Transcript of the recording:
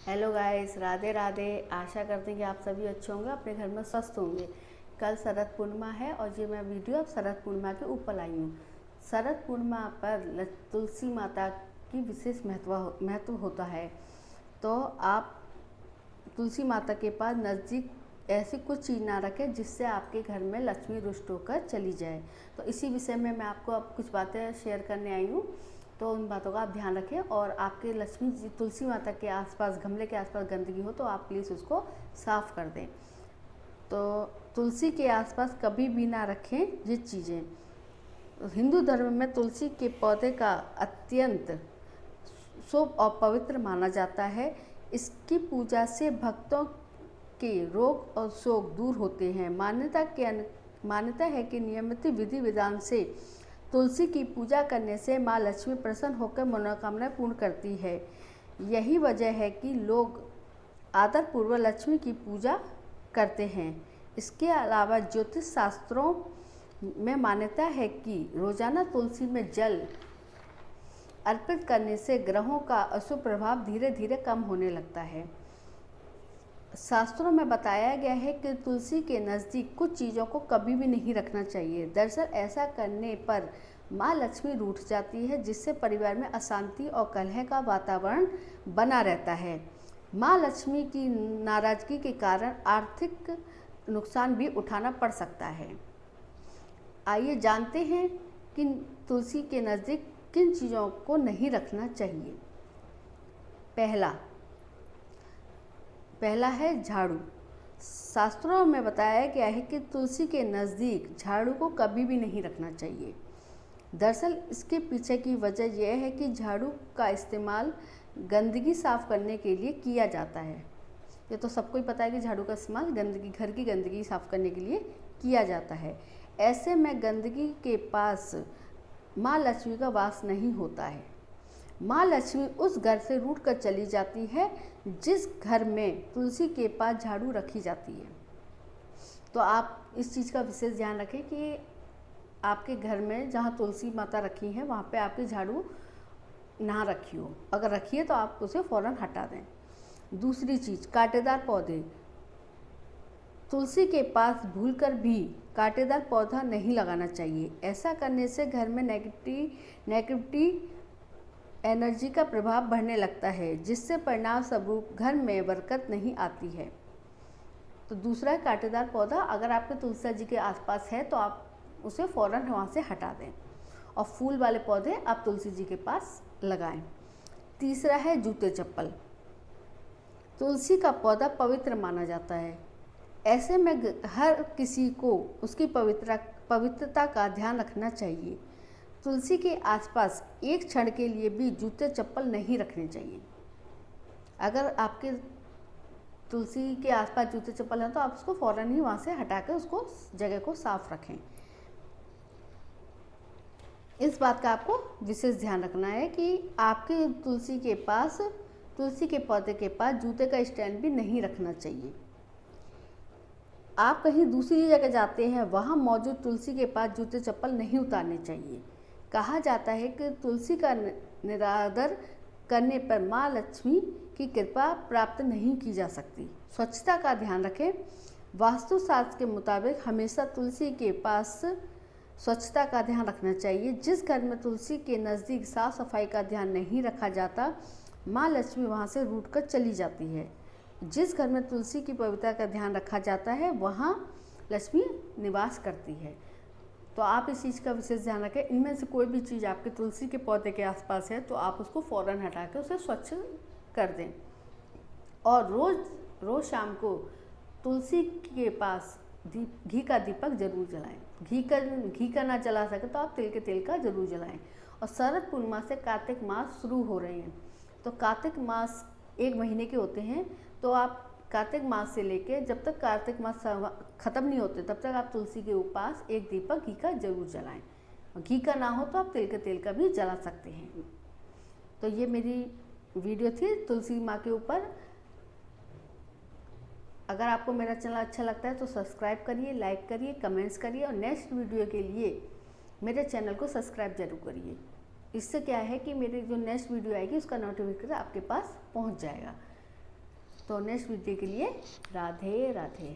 Hello guys, Radhe Radhe. आशा करते हैं कि आप सभी अच्छे होंगे, अपने घर में स्वस्थ होंगे। कल शरद पूर्णिमा है और ये मैं वीडियो अब शरद पूर्णिमा के ऊपर लाई हूँ। शरद पूर्णिमा पर तुलसी माता की विशेष महत्व होता है। तो आप तुलसी माता के पास नज़दीक ऐसी कुछ चीज़ ना रखें जिससे आपके घर में लक्ष्मी रुष्ट होकर चली जाए। तो इसी विषय में मैं आपको अब कुछ बातें शेयर करने आई हूँ। तो उन बातों का आप ध्यान रखें और आपके लक्ष्मी जी तुलसी माता के आसपास, गमले के आसपास गंदगी हो तो आप प्लीज़ उसको साफ़ कर दें। तो तुलसी के आसपास कभी भी ना रखें ये चीज़ें। हिंदू धर्म में तुलसी के पौधे का अत्यंत शुभ और पवित्र माना जाता है। इसकी पूजा से भक्तों के रोग और शोक दूर होते हैं। मान्यता है कि नियमित विधि विधान से तुलसी की पूजा करने से माँ लक्ष्मी प्रसन्न होकर मनोकामनाएं पूर्ण करती है। यही वजह है कि लोग आदरपूर्वक लक्ष्मी की पूजा करते हैं। इसके अलावा ज्योतिष शास्त्रों में मान्यता है कि रोजाना तुलसी में जल अर्पित करने से ग्रहों का अशुभ प्रभाव धीरे धीरे कम होने लगता है। शास्त्रों में बताया गया है कि तुलसी के नज़दीक कुछ चीज़ों को कभी भी नहीं रखना चाहिए। दरअसल ऐसा करने पर माँ लक्ष्मी रूठ जाती है, जिससे परिवार में अशांति और कलह का वातावरण बना रहता है। माँ लक्ष्मी की नाराज़गी के कारण आर्थिक नुकसान भी उठाना पड़ सकता है। आइए जानते हैं कि तुलसी के नज़दीक किन चीज़ों को नहीं रखना चाहिए। पहला है झाड़ू। शास्त्रों में बताया गया है कि तुलसी के नज़दीक झाड़ू को कभी भी नहीं रखना चाहिए। दरअसल इसके पीछे की वजह यह है कि झाड़ू का इस्तेमाल गंदगी साफ करने के लिए किया जाता है। ये तो सबको ही पता है कि झाड़ू का इस्तेमाल घर की गंदगी साफ करने के लिए किया जाता है। ऐसे में गंदगी के पास माँ लक्ष्मी का वास नहीं होता है। माँ लक्ष्मी उस घर से रूठ कर चली जाती है जिस घर में तुलसी के पास झाड़ू रखी जाती है। तो आप इस चीज़ का विशेष ध्यान रखें कि आपके घर में जहाँ तुलसी माता रखी है वहाँ पे आपकी झाड़ू ना रखी हो। अगर रखी है तो आप उसे फ़ौरन हटा दें। दूसरी चीज़, कांटेदार पौधे। तुलसी के पास भूलकर भी कांटेदार पौधा नहीं लगाना चाहिए। ऐसा करने से घर में नेगेटिविटी एनर्जी का प्रभाव बढ़ने लगता है, जिससे परिणाम स्वरूप घर में बरकत नहीं आती है। तो दूसरा है कांटेदार पौधा। अगर आपके तुलसी जी के आसपास है तो आप उसे फ़ौरन वहाँ से हटा दें और फूल वाले पौधे आप तुलसी जी के पास लगाएं। तीसरा है जूते चप्पल। तुलसी का पौधा पवित्र माना जाता है। ऐसे में हर किसी को उसकी पवित्रता का ध्यान रखना चाहिए। तुलसी के आसपास एक क्षण के लिए भी जूते चप्पल नहीं रखने चाहिए। अगर आपके तुलसी के आसपास जूते चप्पल हैं तो आप उसको फ़ौरन ही वहाँ से हटा कर उसको जगह को साफ रखें। इस बात का आपको विशेष ध्यान रखना है कि आपके तुलसी के पौधे के पास जूते का स्टैंड भी नहीं रखना चाहिए। आप कहीं दूसरी जगह जाते हैं, वहाँ मौजूद तुलसी के पास जूते चप्पल नहीं उतारने चाहिए। कहा जाता है कि तुलसी का निरादर करने पर माँ लक्ष्मी की कृपा प्राप्त नहीं की जा सकती। स्वच्छता का ध्यान रखें। वास्तुशास्त्र के मुताबिक हमेशा तुलसी के पास स्वच्छता का ध्यान रखना चाहिए। जिस घर में तुलसी के नज़दीक साफ सफाई का ध्यान नहीं रखा जाता, माँ लक्ष्मी वहाँ से रूठ कर चली जाती है। जिस घर में तुलसी की पवित्रता का ध्यान रखा जाता है वहाँ लक्ष्मी निवास करती है। तो आप इस चीज़ का विशेष ध्यान रखें। इनमें से कोई भी चीज़ आपके तुलसी के पौधे के आसपास है तो आप उसको फ़ौरन हटा के उसे स्वच्छ कर दें। और रोज़ शाम को तुलसी के पास घी का दीपक जरूर जलाएं। घी का ना जला सके तो आप तिल के तेल का जरूर जलाएं। और शरद पूर्णिमा से कार्तिक मास शुरू हो रहे हैं, तो कार्तिक मास 1 महीने के होते हैं। तो आप कार्तिक मास से लेके जब तक कार्तिक मास ख़त्म नहीं होते तब तक आप तुलसी के पास एक दीपक घी का जरूर जलाएं। और घी का ना हो तो आप तिल के तेल का भी जला सकते हैं। तो ये मेरी वीडियो थी तुलसी माँ के ऊपर। अगर आपको मेरा चैनल अच्छा लगता है तो सब्सक्राइब करिए, लाइक करिए, कमेंट्स करिए और नेक्स्ट वीडियो के लिए मेरे चैनल को सब्सक्राइब जरूर करिए। इससे क्या है कि मेरी जो नेक्स्ट वीडियो आएगी उसका नोटिफिकेशन आपके पास पहुंच जाएगा। तो नेक्स्ट वीडियो के लिए राधे राधे।